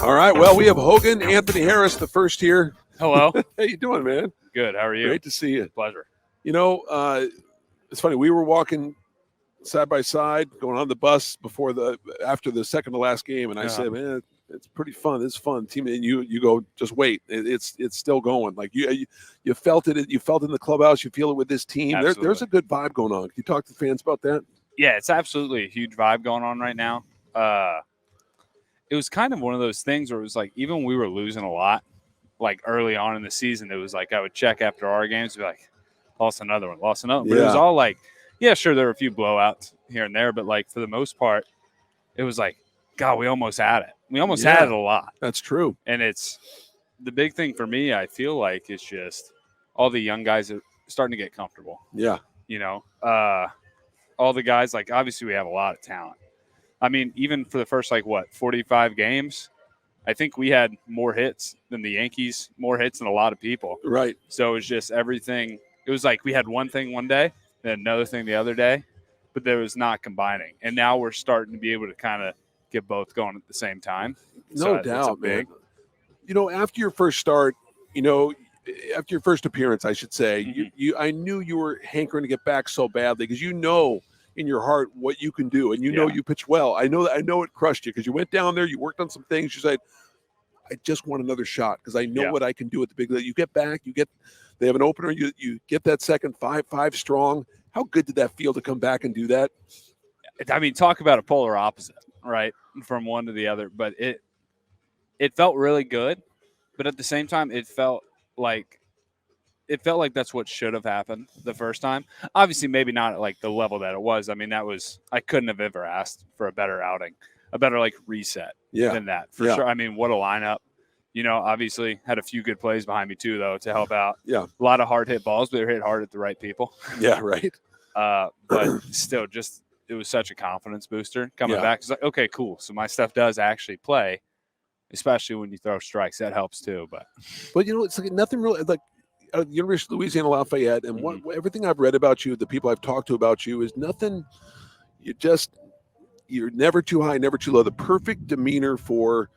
All right. Well, we have Hogan Anthony Harris, the first here. Hello. How you doing, man? Good. How are you? Great to see you. Pleasure. You know, it's funny. We were walking side by side, going on the bus after the second to last game, and I said, "Man, it's pretty fun. It's fun, team." And you go, "Just wait. It's still going." Like you felt it. You felt it in the clubhouse. You feel it with this team. There's a good vibe going on. Can you talk to the fans about that? Yeah, it's absolutely a huge vibe going on right now. It was kind of one of those things where it was like, even when we were losing a lot, like early on in the season, it was like I would check after our games and be like, lost another one. But it was all like, yeah, sure, there were a few blowouts here and there, but like for the most part, it was like, God, we almost had it. We almost had it a lot. That's true. And it's the big thing for me, I feel like, is just all the young guys are starting to get comfortable. Yeah. You know, all the guys, like, obviously we have a lot of talent. I mean, even for the first, 45 games, I think we had more hits than the Yankees, more hits than a lot of people. Right. So it was just everything. It was like we had one thing one day, then another thing the other day, but there was not combining. And now we're starting to be able to kind of get both going at the same time. No doubt, man. You know, after your first start, after your first appearance, I should say, I knew you were hankering to get back so badly because in your heart what you can do, and you pitch well. I know it crushed you because you went down there, you worked on some things. You said, I just want another shot because I know what I can do at the big league. You get back, they have an opener, you get that second 5 strong. How good did that feel to come back and do that? I mean, talk about a polar opposite, right, from one to the other. But it felt really good, but at the same time, it felt like that's what should have happened the first time. Obviously, maybe not at like the level that it was. I mean, I couldn't have ever asked for a better outing, a better reset than that for sure. I mean, what a lineup. Obviously had a few good plays behind me too, though, to help out. Yeah. A lot of hard hit balls, but they were hit hard at the right people. Yeah, right. But still, it was such a confidence booster coming back. It's like, okay, cool. So my stuff does actually play, especially when you throw strikes. That helps too. But it's like nothing really like. The University of Louisiana Lafayette, and everything I've read about you, the people I've talked to about you, is nothing. You're never too high, never too low. The perfect demeanor for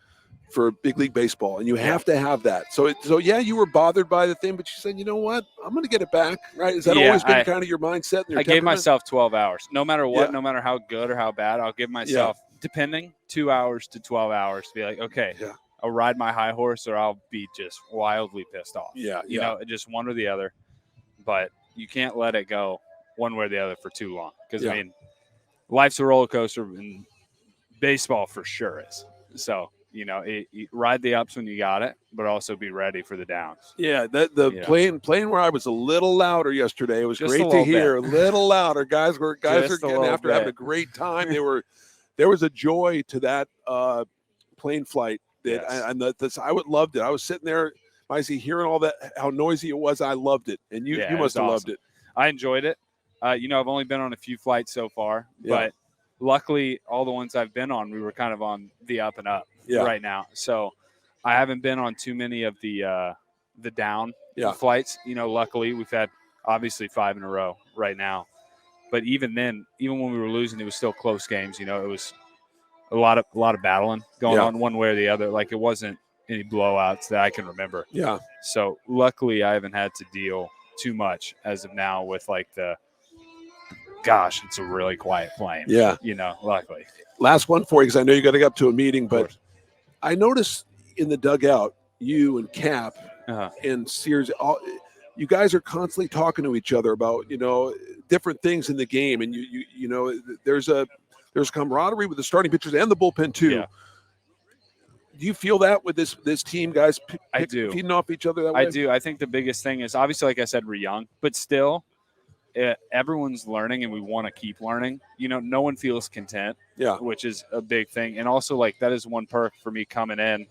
big league baseball, and you have to have that. So you were bothered by the thing, but you said, you know what, I'm going to get it back. Right? Has that always been kind of your mindset? And your I gave myself 12 hours, no matter what, no matter how good or how bad. I'll give myself, depending, 2 hours to 12 hours to be like, okay. Yeah. I'll ride my high horse or I'll be just wildly pissed off. Yeah. Just one or the other. But you can't let it go one way or the other for too long. Because, I mean, life's a roller coaster, and baseball for sure is. So, you ride the ups when you got it, but also be ready for the downs. Yeah, playing where I was a little louder yesterday. It was just great to hear. A little louder. Guys were getting after having a great time. There was a joy to that plane flight. I would loved it. I was sitting there, I see hearing all that, how noisy it was. I loved it, and you must have loved it. I enjoyed it. I've only been on a few flights so far, but luckily, all the ones I've been on, we were kind of on the up and up right now. So I haven't been on too many of the down flights. Luckily, we've had obviously 5 in a row right now. But even then, even when we were losing, it was still close games. It was a lot of battling going on one way or the other. Like, it wasn't any blowouts that I can remember. Yeah. So luckily I haven't had to deal too much as of now with it's a really quiet plane. Yeah. Luckily. Last one for you, because I know you got to get up to a meeting, but I noticed in the dugout, you and Cap and Sears, you guys are constantly talking to each other about, different things in the game. And there's camaraderie with the starting pitchers and the bullpen too. Yeah. Do you feel that with this team, guys? I do. Feeding off each other that way? I do. I think the biggest thing is, obviously, like I said, we're young, but still, everyone's learning, and we want to keep learning. No one feels content, which is a big thing. And also, that is one perk for me coming in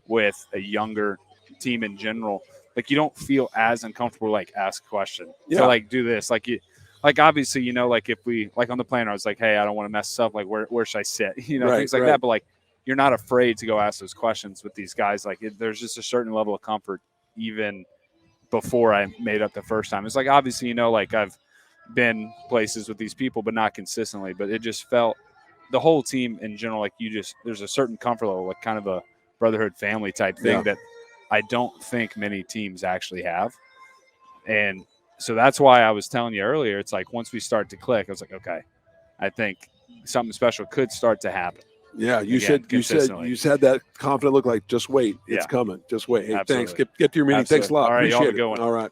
with a younger team in general. You don't feel as uncomfortable, ask a question. Yeah. To, do this. Obviously, if we, on the plane, I was like, hey, I don't want to mess this up. Where should I sit? Things like that. But, you're not afraid to go ask those questions with these guys. There's just a certain level of comfort even before I made up the first time. It's obviously, I've been places with these people, but not consistently. But it just felt, the whole team in general, there's a certain comfort level, kind of a brotherhood family type thing Yeah. that I don't think many teams actually have. And so that's why I was telling you earlier, it's like once we start to click, I was like, okay, I think something special could start to happen. Yeah, you Again, said that confident look like just wait, it's Yeah. coming. Just wait. Hey, Absolutely. thanks. Get to your meeting. Absolutely. Thanks a lot. All right, y'all Appreciate have a good it. one. All right.